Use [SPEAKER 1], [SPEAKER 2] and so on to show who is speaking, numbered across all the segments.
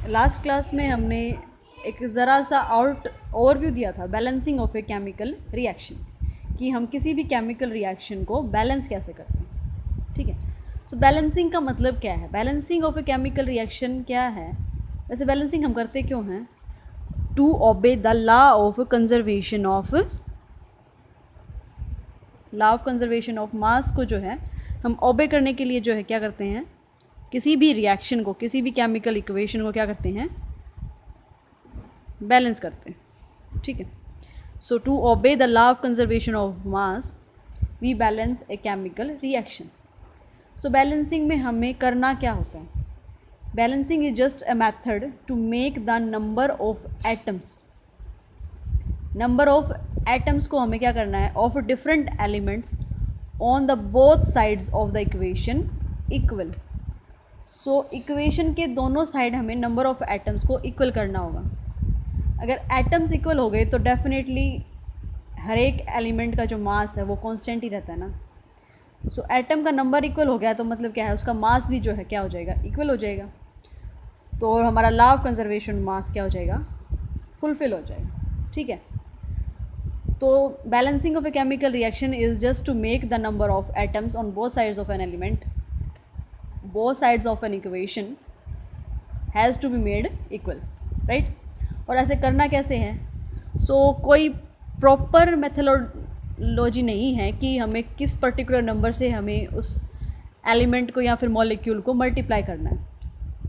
[SPEAKER 1] Last class में हमने एक ज़रा सा ओवरव्यू दिया था balancing of a chemical reaction, कि हम किसी भी केमिकल रिएक्शन को बैलेंस कैसे करते हैं। ठीक है, सो बैलेंसिंग का मतलब क्या है, balancing of a chemical reaction क्या है। वैसे बैलेंसिंग हम करते क्यों हैं? To obey the law of conservation of mass को जो है हम ओबे करने के लिए जो है क्या करते हैं, किसी भी रिएक्शन को, किसी भी केमिकल इक्वेशन को क्या करते हैं, बैलेंस करते हैं। ठीक है, so to obey the law of conservation of mass we balance a chemical reaction. So balancing में हमें करना क्या होता है? Balancing is just a method to make the number of atoms को हमें क्या करना है, of different elements on the both sides of the equation equal. So equation के दोनों साइड हमें नंबर ऑफ एटम्स को इक्वल करना होगा। अगर एटम्स इक्वल हो गए तो डेफिनेटली हर एक एलिमेंट का जो मास है वो कांस्टेंट ही रहता है ना। सो एटम का नंबर इक्वल हो गया तो मतलब क्या है, उसका मास भी जो है क्या हो जाएगा, इक्वल हो जाएगा। तो और हमारा लॉ ऑफ कंजर्वेशन मास क्या हो जाएगा, फुलफिल हो जाएगा। ठीक है, तो balancing of a chemical reaction is just to make the number of atoms on both sides of an element, both sides of an equation has to be made equal, right? और ऐसे करना कैसे है? कोई प्रॉपर मेथोडोलॉजी नहीं है कि हमें किस पर्टिकुलर नंबर से हमें उस एलिमेंट को या फिर मॉलिक्यूल को मल्टीप्लाई करना है।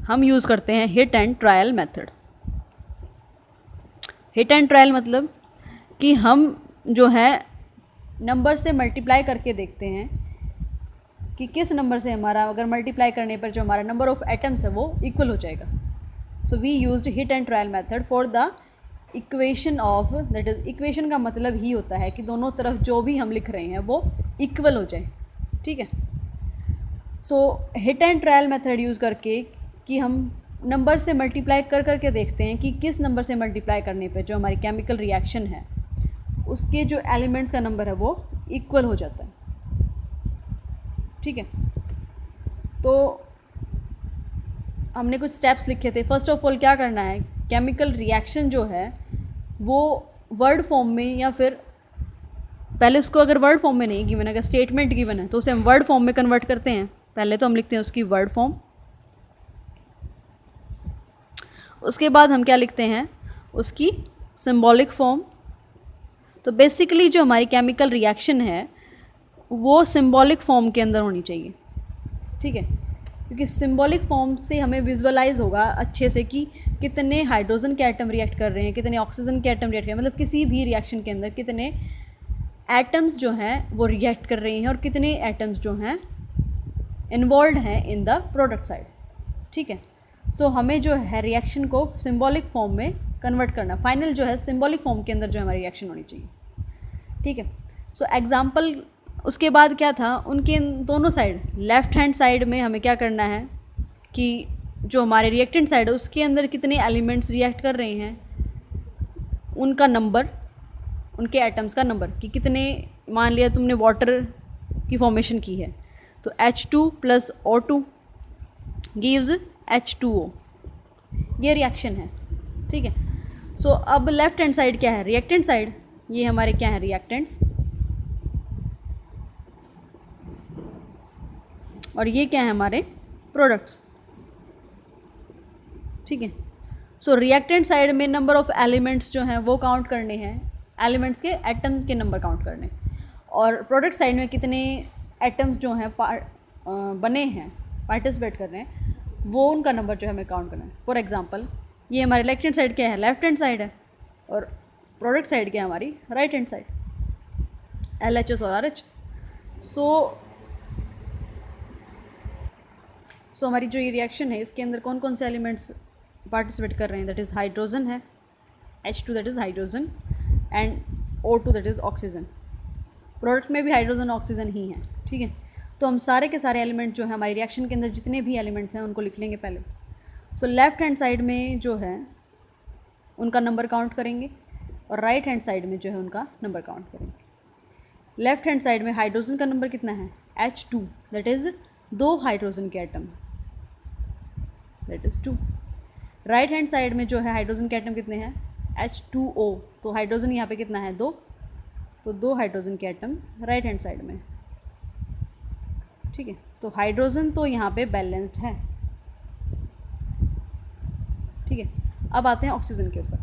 [SPEAKER 1] हम यूज़ करते हैं hit and trial method. Hit and trial मतलब कि हम जो है नंबर से मल्टीप्लाई करके देखते हैं कि किस नंबर से हमारा, अगर मल्टीप्लाई करने पर जो हमारा नंबर ऑफ एटम्स है वो इक्वल हो जाएगा। So we used hit and trial method for the equation of, that is equation का मतलब ही होता है कि दोनों तरफ जो भी हम लिख रहे हैं वो इक्वल हो जाए। ठीक है, सो hit and trial method use करके कि हम नंबर से मल्टीप्लाई कर करके देखते हैं कि किस नंबर से मल्टीप्लाई करने पर जो हमारी केमिकल रिएक्शन है उसके जो एलिमेंट्स का नंबर है वो इक्वल हो जाता है। ठीक है, तो हमने कुछ स्टेप्स लिखे थे। फर्स्ट ऑफ ऑल क्या करना है, केमिकल रिएक्शन जो है वो वर्ड फॉर्म में, या फिर पहले उसको अगर वर्ड फॉर्म में नहीं गिवन, अगर स्टेटमेंट गिवन है तो उसे हम वर्ड फॉर्म में कन्वर्ट करते हैं। पहले तो हम लिखते हैं उसकी वर्ड फॉर्म, उसके बाद हम क्या लिखते हैं, उसकी सिंबॉलिक फॉर्म। तो बेसिकली जो हमारी केमिकल रिएक्शन है वो सिंबॉलिक फॉर्म के अंदर होनी चाहिए। ठीक है, क्योंकि सिंबॉलिक फॉर्म से हमें विजुअलाइज होगा अच्छे से कि कितने हाइड्रोजन के एटम रिएक्ट कर रहे हैं, कितने ऑक्सीजन के एटम रिएक्ट कर रहे हैं, मतलब किसी भी रिएक्शन के अंदर कितने एटम्स जो हैं वो रिएक्ट कर रहे हैं और कितने एटम्स जो हैं इन्वॉल्व हैं इन द प्रोडक्ट साइड। ठीक है, सो हमें जो है रिएक्शन को सिंबॉलिक फॉर्म में कन्वर्ट करना, फाइनल जो है सिंबॉलिक फॉर्म के अंदर जो हमारी रिएक्शन होनी चाहिए। ठीक है, सो एग्जाम्पल उसके बाद क्या था, उनके दोनों साइड, लेफ़्ट हैंड साइड में हमें क्या करना है कि जो हमारे रिएक्टेंट साइड है उसके अंदर कितने एलिमेंट्स रिएक्ट कर रहे हैं, उनका नंबर, उनके एटम्स का नंबर, कि कितने, मान लिया तुमने वाटर की फॉर्मेशन की है तो H2 + O2 गिव्स H2O, ये रिएक्शन है। ठीक है, सो अब लेफ़्ट हैंड साइड क्या है, रिएक्टेंट साइड, ये हमारे क्या है, रिएक्टेंट्स, और ये क्या है, हमारे प्रोडक्ट्स। ठीक है, सो रिएक्टेंट साइड में नंबर ऑफ एलिमेंट्स जो हैं वो काउंट करने हैं, एलिमेंट्स के एटम के नंबर काउंट करने, और प्रोडक्ट साइड में कितने एटम्स जो हैं बने हैं, पार्टिसिपेट कर रहे हैं, वो उनका नंबर जो है हमें काउंट करना है। फॉर एग्जांपल ये हमारे लेफ्ट हैंड साइड क्या है, लेफ्ट हैंड साइड है, और प्रोडक्ट साइड क्या है, हमारी राइट हैंड साइड, LHS और RH। सो हमारी जो ये रिएक्शन है इसके अंदर कौन कौन से एलिमेंट्स पार्टिसिपेट कर रहे हैं, दैट इज़ हाइड्रोजन है, H2 that is hydrogen, and O2 that is oxygen. Product में भी हाइड्रोजन ऑक्सीजन ही है। ठीक है, तो हम सारे के सारे एलिमेंट जो है हमारी रिएक्शन के अंदर जितने भी एलिमेंट्स हैं उनको लिख लेंगे पहले। सो लेफ़्ट हैंड साइड में जो है उनका नंबर काउंट करेंगे, और राइट हैंड साइड में जो है उनका नंबर काउंट करेंगे। लेफ़्ट हैंड साइड में हाइड्रोजन का नंबर कितना है, H2 दैट इज़ 2 हाइड्रोजन के atom, that is 2। Right hand side में जो है हाइड्रोजन के एटम कितने हैं, H2O, तो हाइड्रोजन यहाँ पे कितना है 2, तो 2 हाइड्रोजन के एटम राइट हैंड साइड में, ठीक है। तो हाइड्रोजन तो यहाँ पे बैलेंस्ड है, ठीक है। अब आते हैं ऑक्सीजन के ऊपर।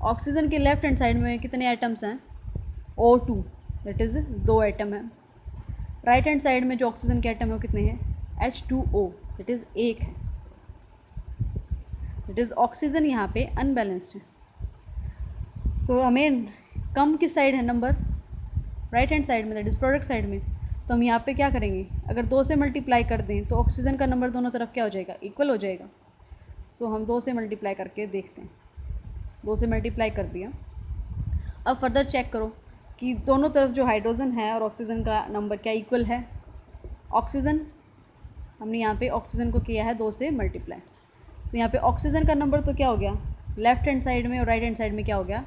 [SPEAKER 1] ऑक्सीजन के लेफ्ट हैंड साइड में कितने एटम्स हैं, O2, दैट इज़ 2 एटम है। राइट हैंड साइड में जो ऑक्सीजन के एटम है वो कितने हैं, H2O, दैट इज़ 1 है, दैट इज़ ऑक्सीजन यहाँ पे अनबैलेंस्ड है। तो हमें कम किस साइड है नंबर, राइट हैंड साइड में, दैट इज़ प्रोडक्ट साइड में। तो हम यहाँ पे क्या करेंगे, अगर 2 से मल्टीप्लाई कर दें तो ऑक्सीजन का नंबर दोनों तरफ क्या हो जाएगा, इक्वल हो जाएगा। सो हम 2 से मल्टीप्लाई करके देखते हैं, 2 से मल्टीप्लाई कर दिया। अब फर्दर चेक करो कि दोनों तरफ जो हाइड्रोजन है और ऑक्सीजन का नंबर क्या इक्वल है। ऑक्सीजन, हमने यहाँ पे ऑक्सीजन को किया है 2 से मल्टीप्लाई, तो यहाँ पे ऑक्सीजन का नंबर तो क्या हो गया, लेफ्ट हैंड साइड में और राइट हैंड साइड में क्या हो गया,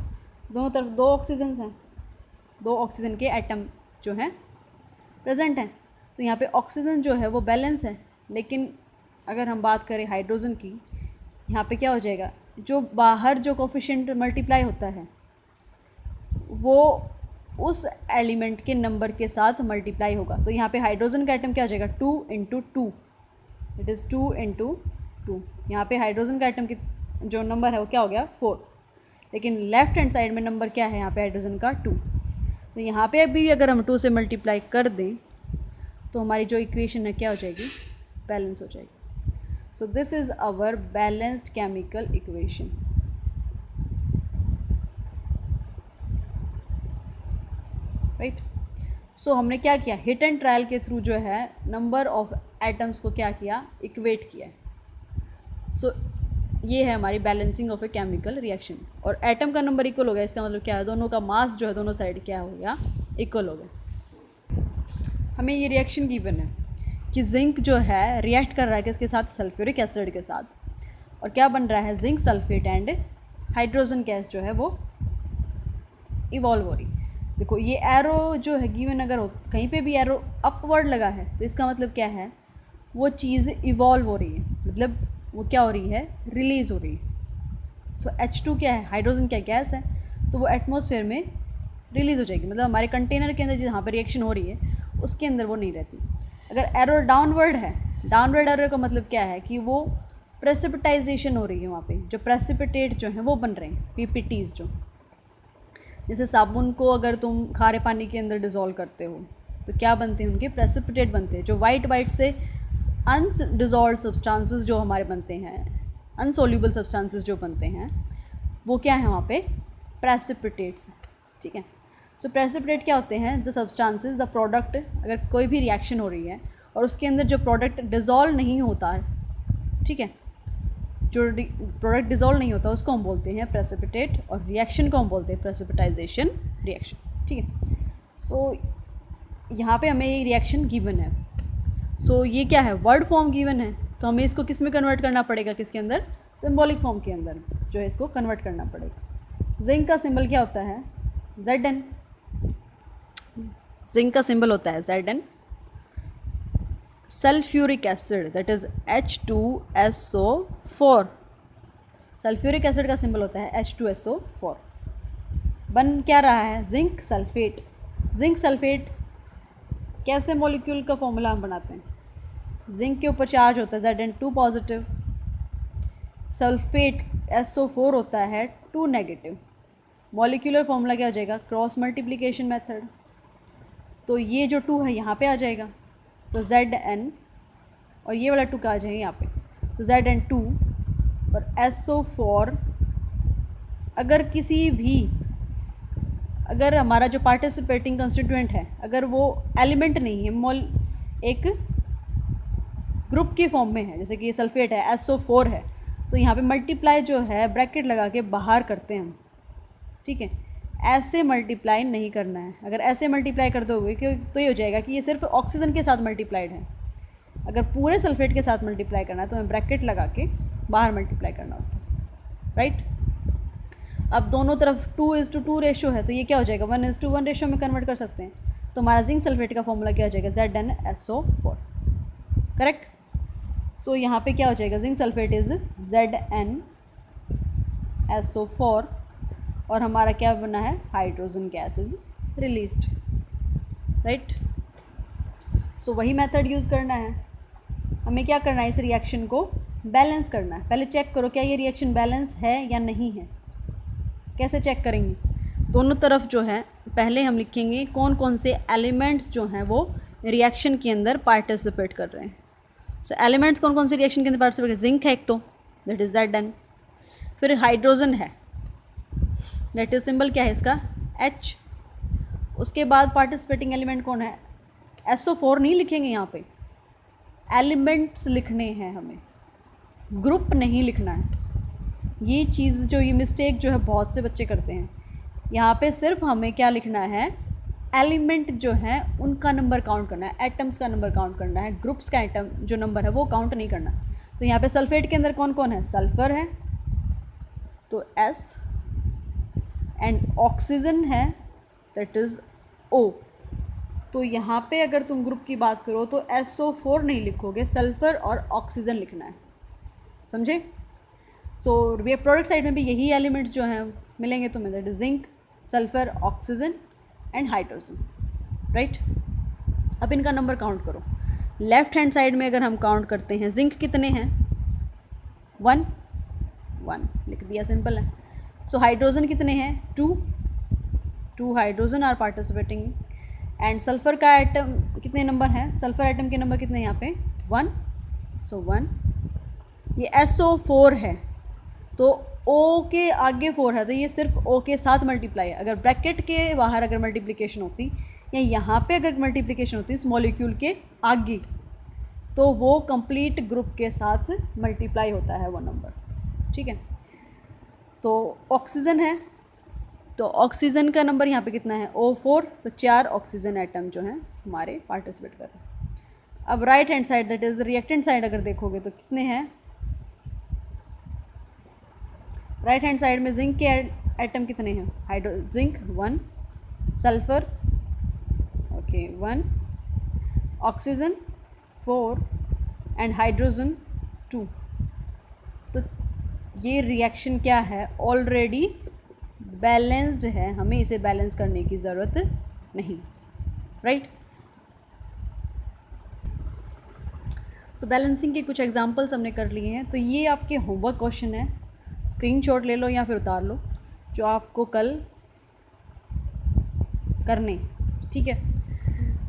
[SPEAKER 1] दोनों तरफ 2 ऑक्सीजन हैं, 2 ऑक्सीजन के एटम जो हैं प्रेजेंट हैं। तो यहाँ पे ऑक्सीजन जो है वो बैलेंस है। लेकिन अगर हम बात करें हाइड्रोजन की, यहाँ पे क्या हो जाएगा, जो बाहर जो कोफिशिएंट मल्टीप्लाई होता है वो उस एलिमेंट के नंबर के साथ मल्टीप्लाई होगा। तो यहाँ पे हाइड्रोजन का एटम क्या हो जाएगा, 2 × 2, इट इज़ 2 × 2। यहाँ पे हाइड्रोजन का एटम की जो नंबर है वो क्या हो गया, 4। लेकिन लेफ्ट हैंड साइड में नंबर क्या है यहाँ पे हाइड्रोजन का, 2। तो यहाँ पे भी अगर हम 2 से मल्टीप्लाई कर दें तो हमारी जो इक्वेशन है क्या हो जाएगी, बैलेंस हो जाएगी। So this is our balanced chemical equation. Right. So हमने क्या किया, हिट एंड ट्रायल के थ्रू जो है नंबर ऑफ एटम्स को क्या किया, इक्वेट किया। सो ये है हमारी balancing of a chemical reaction. और एटम का नंबर इक्वल हो गया, इसका मतलब क्या है, दोनों का मास जो है दोनों साइड क्या हो गया, इक्वल हो गया। हमें ये रिएक्शन गिवन है कि जिंक जो है रिएक्ट कर रहा है किसके साथ, सल्फ्यूरिक एसिड के साथ, और क्या बन रहा है, zinc sulphate and hydrogen gas जो है वो इवॉल्व हो रही। देखो ये एरो जो है गिवन, अगर कहीं पे भी एरो अपवर्ड लगा है तो इसका मतलब क्या है, वो चीज़ इवॉल्व हो रही है, मतलब वो क्या हो रही है, रिलीज़ हो रही है। सो H2 क्या है, हाइड्रोजन क्या गैस है, तो वो एटमॉस्फेयर में रिलीज़ हो जाएगी। मतलब हमारे कंटेनर के अंदर जहाँ पर रिएक्शन हो रही है उसके अंदर वो नहीं रहती। अगर एरो डाउनवर्ड है, डाउनवर्ड एरो का मतलब क्या है कि वो प्रेसिपिटाइजेशन हो रही है, वहाँ पे जो प्रेसिपिटेट जो हैं वो बन रहे हैं, PPTs जो, जैसे साबुन को अगर तुम खारे पानी के अंदर डिज़ोल्व करते हो तो क्या बनते हैं, उनके प्रेसिपिटेट बनते हैं। जो वाइट से अनडिज़ोल्व्ड सब्सटेंसेस जो हमारे बनते हैं, अनसोल्यूबल सब्सटेंसेस जो बनते हैं, वो क्या है वहाँ पे, प्रेसिपिटेट्स, ठीक है। सो प्रेसिपिटेट क्या होते हैं, द सब्सटेंसेस, द प्रोडक्ट, अगर कोई भी रिएक्शन हो रही है और उसके अंदर जो प्रोडक्ट डिज़ोल्व नहीं होता, ठीक है, जो प्रोडक्ट डिज़ोल्व नहीं होता उसको हम बोलते हैं प्रेसिपिटेट, और रिएक्शन को हम बोलते हैं प्रेसिपिटाइजेशन रिएक्शन, ठीक है। सो यहाँ पे हमें ये रिएक्शन गिवन है। सो ये क्या है, वर्ड फॉर्म गिवन है, तो हमें इसको किस में कन्वर्ट करना पड़ेगा, किसके अंदर, सिंबॉलिक फॉर्म के अंदर जो है इसको कन्वर्ट करना पड़ेगा। जिंक का सिंबल क्या होता है, Zn, जिंक का सिंबल होता है Zn। Sulphuric acid that is H2SO4, sulphuric acid का सिंबल होता है H2SO4। बन क्या रहा है, जिंक सल्फेट। जिंक सल्फेट कैसे मॉलिक्यूल का फॉर्मूला हम बनाते हैं, जिंक के ऊपर चार्ज होता है Zn2 पॉजिटिव, सल्फेट SO4 होता है 2 नेगेटिव। मॉलिक्यूलर फॉर्मूला क्या हो जाएगा, क्रॉस मल्टीप्लिकेशन मेथड, तो ये जो 2 है यहाँ पे आ जाएगा, तो Zn, और ये वाला 2 का आ जाएगा यहाँ पे, तो Zn2 और SO4। अगर किसी भी, अगर हमारा जो पार्टिसिपेटिंग कंस्टिट्यूएंट है अगर वो एलिमेंट नहीं है, मोल एक ग्रुप के फॉर्म में है, जैसे कि ये सल्फेट है SO4 है, तो यहाँ पे मल्टीप्लाई जो है ब्रैकेट लगा के बाहर करते हैं हम, ठीक है। ऐसे मल्टीप्लाई नहीं करना है, अगर ऐसे मल्टीप्लाई कर दोगे तो ये हो जाएगा कि ये सिर्फ ऑक्सीजन के साथ मल्टीप्लाइड है। अगर पूरे सल्फेट के साथ मल्टीप्लाई करना है तो हमें ब्रैकेट लगा के बाहर मल्टीप्लाई करना होता है, राइट। अब दोनों तरफ 2:2 रेशो है, तो ये क्या हो जाएगा, 1:1 रेशो में कन्वर्ट कर सकते हैं। तो हमारा जिंक सल्फेट का फॉर्मूला क्या हो जाएगा, ZnSO4, करेक्ट। सो यहाँ पे क्या हो जाएगा, zinc sulphate is Zn SO4 और हमारा क्या बना है, hydrogen gas is released, right. So वही मेथड यूज़ करना है। हमें क्या करना है, इस रिएक्शन को बैलेंस करना है। पहले चेक करो क्या ये रिएक्शन बैलेंस है या नहीं है। कैसे चेक करेंगे, दोनों तरफ जो है पहले हम लिखेंगे कौन कौन से एलिमेंट्स जो हैं वो रिएक्शन के अंदर पार्टिसिपेट कर रहे हैं। सो एलिमेंट्स कौन कौन से रिएक्शन के अंदर पार्टिसिपेट कर, जिंक है एक तो, दैट इज़ दैट डन। फिर हाइड्रोजन है, दैट इज सिंबल क्या है इसका, H। उसके बाद पार्टिसिपेटिंग एलिमेंट कौन है, SO4 नहीं लिखेंगे यहाँ पे, एलिमेंट्स लिखने हैं हमें, ग्रुप नहीं लिखना है। ये चीज़ जो, ये मिस्टेक जो है बहुत से बच्चे करते हैं। यहाँ पे सिर्फ हमें क्या लिखना है, एलिमेंट जो है उनका नंबर काउंट करना है, एटम्स का नंबर काउंट करना है, ग्रुप्स का एटम जो नंबर है वो काउंट नहीं करना। तो यहाँ पे सल्फेट के अंदर कौन कौन है, सल्फ़र है तो S, एंड ऑक्सीजन है दैट इज़ O। तो यहाँ पे अगर तुम ग्रुप की बात करो तो SO4 नहीं लिखोगे, सल्फ़र और ऑक्सीजन लिखना है, समझे। सो ये प्रोडक्ट साइड में भी यही एलिमेंट्स जो हैं मिलेंगे तुम्हें, that is zinc, sulphur, oxygen and hydrogen, right. अब इनका नंबर काउंट करो। लेफ्ट हैंड साइड में अगर हम काउंट करते हैं, जिंक कितने हैं, 1 लिख दिया, सिंपल है। सो हाइड्रोजन कितने हैं, 2 hydrogen are participating. And sulphur का एटम कितने नंबर हैं, सल्फ़र एटम के नंबर कितने हैं यहाँ पे, 1, सो 1। ये SO4 है तो O के आगे 4 है तो ये सिर्फ O के साथ मल्टीप्लाई है। अगर ब्रैकेट के बाहर अगर मल्टीप्लिकेशन होती या यहाँ पे अगर मल्टीप्लिकेशन होती इस मॉलिक्यूल के आगे, तो वो कंप्लीट ग्रुप के साथ मल्टीप्लाई होता है वो नंबर, ठीक है। तो ऑक्सीजन है तो ऑक्सीजन का नंबर यहाँ पे कितना है, O4, तो 4 ऑक्सीजन एटम जो हैं हमारे पार्टिसिपेट कर रहे हैं। अब right hand side that is reactant side अगर देखोगे तो कितने हैं, राइट हैंड साइड में जिंक के एटम कितने हैं, zinc 1, sulphur okay 1, oxygen 4 and hydrogen 2। तो ये रिएक्शन क्या है, ऑलरेडी बैलेंस्ड है, हमें इसे बैलेंस करने की ज़रूरत नहीं, राइट। सो बैलेंसिंग के कुछ एग्जांपल्स हमने कर लिए हैं। तो ये आपके होमवर्क क्वेश्चन है, स्क्रीनशॉट ले लो या फिर उतार लो, जो आपको कल करने, ठीक है।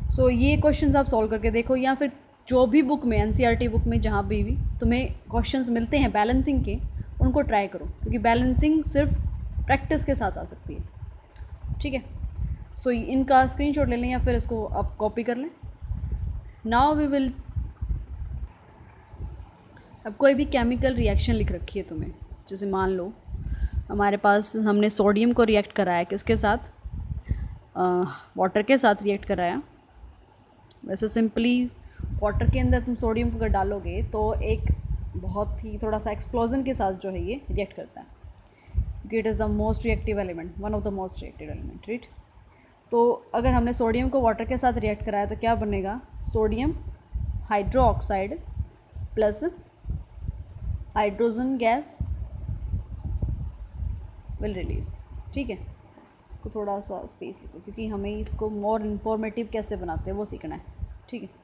[SPEAKER 1] सो ये क्वेश्चंस आप सॉल्व करके देखो, या फिर जो भी बुक में, NCERT बुक में जहाँ भी तुम्हें क्वेश्चंस मिलते हैं बैलेंसिंग के, उनको ट्राई करो, क्योंकि बैलेंसिंग सिर्फ प्रैक्टिस के साथ आ सकती है, ठीक है। सो इनका स्क्रीनशॉट ले लें या फिर इसको आप कॉपी कर लें। नाउ वी विल, अब कोई भी केमिकल रिएक्शन लिख रखी है तुम्हें, जैसे मान लो हमारे पास हमने सोडियम को रिएक्ट कराया, किसके साथ, वाटर के साथ रिएक्ट कराया। वैसे सिंपली वाटर के अंदर तुम सोडियम को अगर डालोगे तो एक बहुत ही थोड़ा सा एक्सप्लोजन के साथ जो है ये रिएक्ट करता है, क्योंकि it is the most reactive element, one of the most reactive element, right. तो अगर हमने सोडियम को वाटर के साथ रिएक्ट कराया तो क्या बनेगा, sodium hydro oxide plus hydrogen gas will release, ठीक है। इसको थोड़ा सा स्पेस लिखो, क्योंकि हमें इसको मोर इन्फॉर्मेटिव कैसे बनाते हैं वो सीखना है, ठीक है।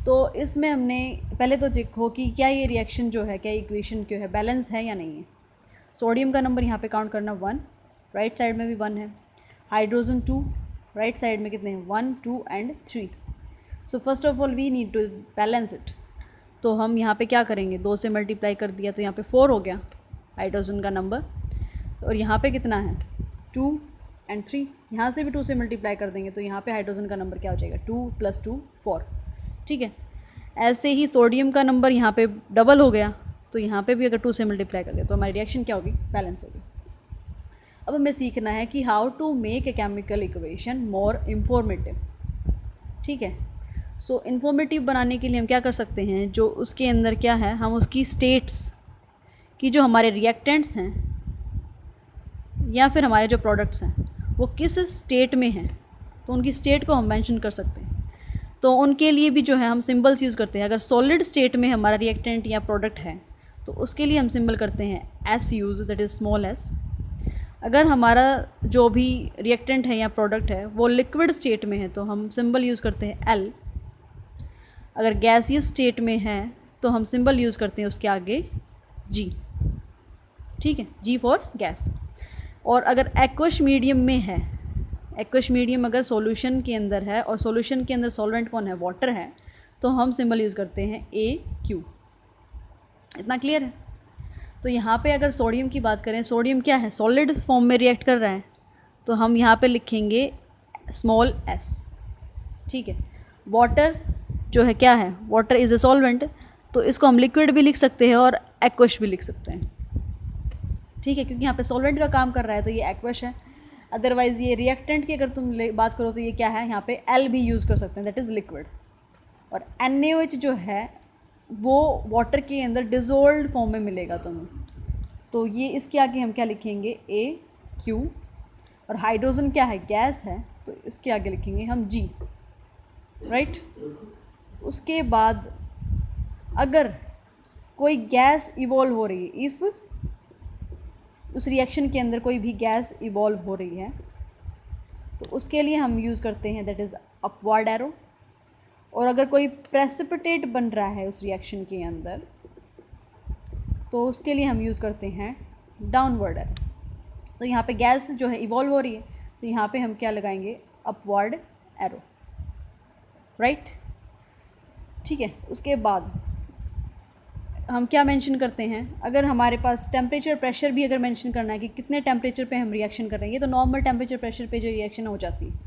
[SPEAKER 1] तो इसमें हमने पहले तो देखो कि क्या ये रिएक्शन जो है, क्या इक्वेशन जो है बैलेंस है या नहीं है। सोडियम का नंबर यहाँ पे काउंट करना 1, राइट साइड में भी 1 है, हाइड्रोजन 2, राइट साइड में कितने हैं 1, 2 and 3। So first of all we need to balance it. तो हम यहाँ पे क्या करेंगे, 2 से मल्टीप्लाई कर दिया तो यहाँ पे 4 हो गया हाइड्रोजन का नंबर, और यहाँ पे कितना है 2 एंड 3, यहाँ से भी 2 से मल्टीप्लाई कर देंगे तो यहाँ पे हाइड्रोजन का नंबर क्या हो जाएगा 2 + 2 4, ठीक है। ऐसे ही सोडियम का नंबर यहाँ पे डबल हो गया, तो यहाँ पे भी अगर 2 से मल्टीप्लाई कर दिया तो हमारी रिएक्शन क्या होगी, बैलेंस होगी। अब हमें सीखना है कि how to make a chemical equation more informative, ठीक है। सो इन्फॉर्मेटिव बनाने के लिए हम क्या कर सकते हैं, जो उसके अंदर क्या है, हम उसकी स्टेट्स की, जो हमारे रिएक्टेंट्स हैं या फिर हमारे जो प्रोडक्ट्स हैं वो किस स्टेट में हैं, तो उनकी स्टेट को हम मेंशन कर सकते हैं। तो उनके लिए भी जो है हम सिंबल्स यूज़ करते हैं। अगर सॉलिड स्टेट में हमारा रिएक्टेंट या प्रोडक्ट है तो उसके लिए हम सिंबल करते हैं S use, that is small S. अगर हमारा जो भी रिएक्टेंट है या प्रोडक्ट है वो लिक्विड स्टेट में है तो हम सिंबल यूज़ करते हैं एल। अगर गैसियस स्टेट में है तो हम सिंबल यूज़ करते हैं उसके आगे जी, ठीक है, जी फॉर गैस। और अगर एक्वस मीडियम में है, एक्वस मीडियम अगर सॉल्यूशन के अंदर है और सॉल्यूशन के अंदर सॉल्वेंट कौन है, वाटर है, तो हम सिंबल यूज़ करते हैं ए क्यू। इतना क्लियर है? तो यहाँ पे अगर सोडियम की बात करें, सोडियम क्या है, सॉलिड फॉर्म में रिएक्ट कर रहा है, तो हम यहाँ पे लिखेंगे स्मॉल एस, ठीक है। वाटर जो है क्या है, वाटर इज़ ए सॉल्वेंट, तो इसको हम लिक्विड भी लिख सकते हैं और एक्वस भी लिख सकते हैं, ठीक है, क्योंकि यहाँ पे सॉल्वेंट का काम कर रहा है तो ये एक्वस है। अदरवाइज़ ये रिएक्टेंट की अगर तुम बात करो तो ये क्या है, यहाँ पे एल भी यूज़ कर सकते हैं, दैट इज़ लिक्विड। और NaOH जो है वो वाटर के अंदर डिज़ोल्व फॉर्म में मिलेगा तुम्हें, तो ये इसके आगे हम क्या लिखेंगे, ए क्यू। और हाइड्रोजन क्या है, गैस है, तो इसके आगे लिखेंगे हम जी, राइट। उसके बाद अगर कोई गैस इवॉल्व हो रही है, इफ़ उस रिएक्शन के अंदर कोई भी गैस इवॉल्व हो रही है, तो उसके लिए हम यूज़ करते हैं दैट इज़ अपवर्ड एरो। और अगर कोई प्रेसिपिटेट बन रहा है उस रिएक्शन के अंदर, तो उसके लिए हम यूज़ करते हैं डाउनवर्ड एरो। तो यहाँ पे गैस जो है इवॉल्व हो रही है, तो यहाँ पे हम क्या लगाएंगे, अपवर्ड एरो, राइट, ठीक है। उसके बाद हम क्या मेंशन करते हैं, अगर हमारे पास टेम्परेचर प्रेशर भी अगर मेंशन करना है कि कितने टेम्परेचर पे हम रिएक्शन कर रहे हैं, ये तो नॉर्मल टेम्परेचर प्रेशर पे जो रिएक्शन हो जाती है,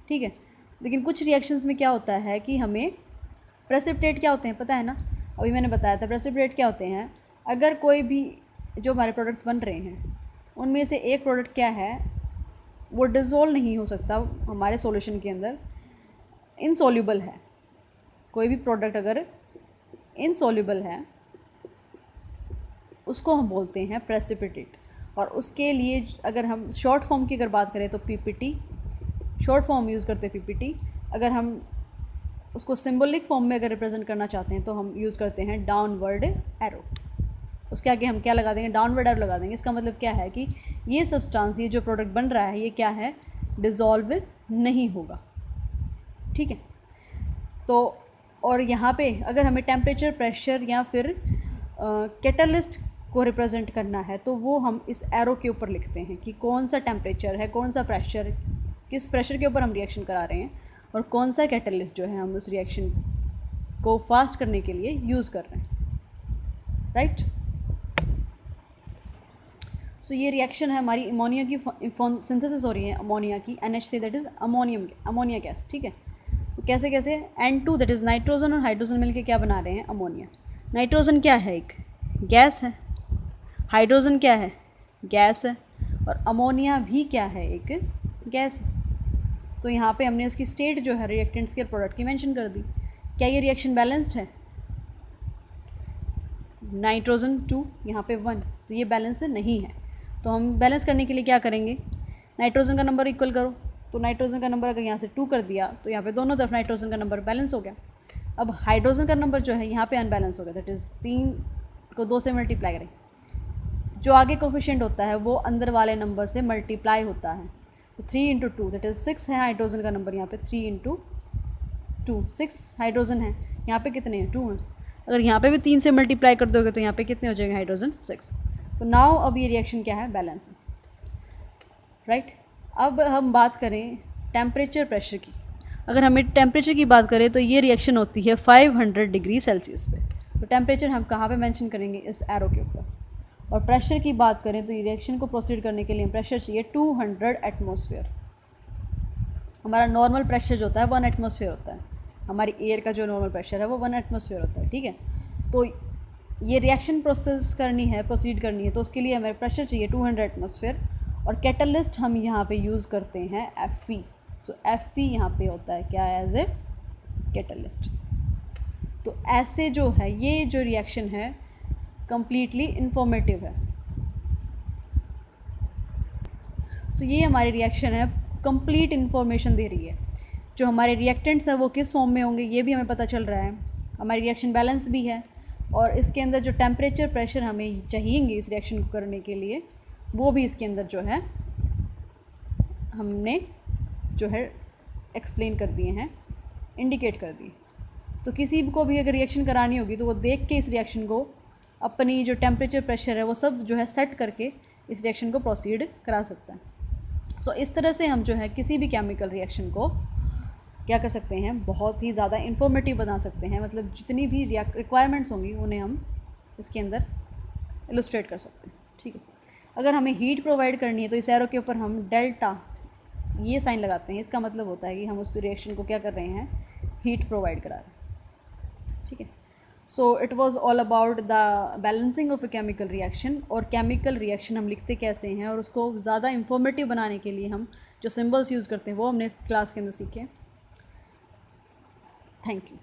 [SPEAKER 1] ठीक है। लेकिन कुछ रिएक्शंस में क्या होता है कि हमें प्रेसिपिटेट क्या होते हैं पता है ना, अभी मैंने बताया था प्रेसिपिटेट क्या होते हैं। अगर कोई भी जो हमारे प्रोडक्ट्स बन रहे हैं उनमें से एक प्रोडक्ट क्या है, वो डिज़ोल्व नहीं हो सकता हमारे सॉल्यूशन के अंदर, इनसॉल्यूबल है। कोई भी प्रोडक्ट अगर इनसॉल्यूबल है उसको हम बोलते हैं प्रेसिपिटेट। और उसके लिए अगर हम शॉर्ट फॉर्म की अगर बात करें तो पीपीटी, शॉर्ट फॉर्म यूज़ करते हैं पीपीटी। अगर हम उसको सिंबॉलिक फॉर्म में अगर रिप्रेजेंट करना चाहते हैं तो हम यूज़ करते हैं डाउनवर्ड एरो। उसके आगे हम क्या लगा देंगे, डाउनवर्ड एरो लगा देंगे। इसका मतलब क्या है कि ये सब्सटेंस, ये जो प्रोडक्ट बन रहा है, ये क्या है, डिज़ोल्व नहीं होगा, ठीक है। तो और यहाँ पे अगर हमें टेम्परेचर प्रेशर या फिर कैटलिस्ट को रिप्रेजेंट करना है तो वो हम इस एरो के ऊपर लिखते हैं कि कौन सा टेम्परेचर है, कौन सा प्रेशर, किस प्रेशर के ऊपर हम रिएक्शन करा रहे हैं, और कौन सा कैटलिस्ट जो है हम उस रिएक्शन को फास्ट करने के लिए यूज़ कर रहे हैं, राइट। सो ये रिएक्शन है हमारी अमोनिया की सिंथेसिस हो रही है अमोनिया की, NH3 that is ammonia gas, ठीक है। तो कैसे कैसे, N2 दैट इज़ नाइट्रोजन और हाइड्रोजन मिलके क्या बना रहे हैं, अमोनिया। नाइट्रोजन क्या है, एक गैस है, हाइड्रोजन क्या है, गैस है, और अमोनिया भी क्या है, एक गैस है। तो यहाँ पे हमने उसकी स्टेट जो है रिएक्टेंट्स के प्रोडक्ट की मेंशन कर दी। क्या ये रिएक्शन बैलेंस्ड है, नाइट्रोजन 2 यहाँ पे 1, तो ये बैलेंस नहीं है। तो हम बैलेंस करने के लिए क्या करेंगे, नाइट्रोजन का नंबर इक्वल करो। तो नाइट्रोजन का नंबर अगर यहाँ से 2 कर दिया तो यहाँ पे दोनों तरफ नाइट्रोजन का नंबर बैलेंस हो गया। अब हाइड्रोजन का नंबर जो है यहाँ पे अनबैलेंस हो गया, दैट इज़ 3 को 2 से मल्टीप्लाई करें, जो आगे कोफिशिएंट होता है वो अंदर वाले नंबर से मल्टीप्लाई होता है। तो 3 × 2 दैट इज़ 6 है हाइड्रोजन का नंबर, यहाँ पे 3 × 2 6 हाइड्रोजन है, यहाँ पे कितने हैं, 2 हैं। अगर यहाँ पे भी 3 से मल्टीप्लाई कर दोगे तो यहाँ पे कितने हो जाएंगे हाइड्रोजन, 6। तो नाउ अब ये रिएक्शन क्या है, बैलेंस है, राइट। अब हम बात करें टेम्परेचर प्रेशर की। अगर हमें टेम्परेचर की बात करें तो ये रिएक्शन होती है 500 डिग्री सेल्सियस पे। तो टेम्परेचर हम कहाँ पे मेंशन करेंगे, इस एरो के ऊपर। और प्रेशर की बात करें तो ये रिएक्शन को प्रोसीड करने के लिए प्रेशर चाहिए 200 एटमॉस्फेयर। हमारा नॉर्मल प्रेशर जो होता है 1 एटमॉस्फेयर होता है, हमारी एयर का जो नॉर्मल प्रेशर है वो 1 एटमॉस्फेयर होता है, ठीक है। तो ये रिएक्शन प्रोसेस करनी है, प्रोसीड करनी है, तो उसके लिए हमें प्रेशर चाहिए 200 एटमॉस्फेयर। और कैटलिस्ट हम यहाँ पे यूज़ करते हैं Fe। सो Fe यहाँ पे होता है क्या, एज ए कैटलिस्ट। तो ऐसे जो है ये जो रिएक्शन है कंप्लीटली इंफॉर्मेटिव है। तो ये हमारी रिएक्शन है, कंप्लीट इन्फॉर्मेशन दे रही है। जो हमारे रिएक्टेंट्स हैं वो किस फॉर्म में होंगे ये भी हमें पता चल रहा है, हमारी रिएक्शन बैलेंस भी है। और इसके अंदर जो टेम्परेचर प्रेशर हमें चाहिएंगे इस रिएक्शन को करने के लिए, वो भी इसके अंदर जो है हमने जो है एक्सप्लेन कर दिए हैं, इंडिकेट कर दिए। तो किसी को भी अगर रिएक्शन करानी होगी तो वो देख के इस रिएक्शन को, अपनी जो टेम्परेचर प्रेशर है वो सब जो है सेट करके इस रिएक्शन को प्रोसीड करा सकता है। सो इस तरह से हम जो है किसी भी केमिकल रिएक्शन को क्या कर सकते हैं, बहुत ही ज़्यादा इन्फॉर्मेटिव बना सकते हैं। मतलब जितनी भी रिक्वायरमेंट्स होंगी उन्हें हम इसके अंदर इलस्ट्रेट कर सकते हैं। ठीक है, अगर हमें हीट प्रोवाइड करनी है तो इस एरो के ऊपर हम डेल्टा ये साइन लगाते हैं। इसका मतलब होता है कि हम उस रिएक्शन को क्या कर रहे हैं, हीट प्रोवाइड करा रहे हैं। ठीक है, so it was all about the balancing of a chemical reaction. और केमिकल रिएक्शन हम लिखते कैसे हैं और उसको ज़्यादा इंफॉर्मेटिव बनाने के लिए हम जो सिंबल्स यूज़ करते हैं वो हमने इस क्लास के अंदर सीखे। Thank you.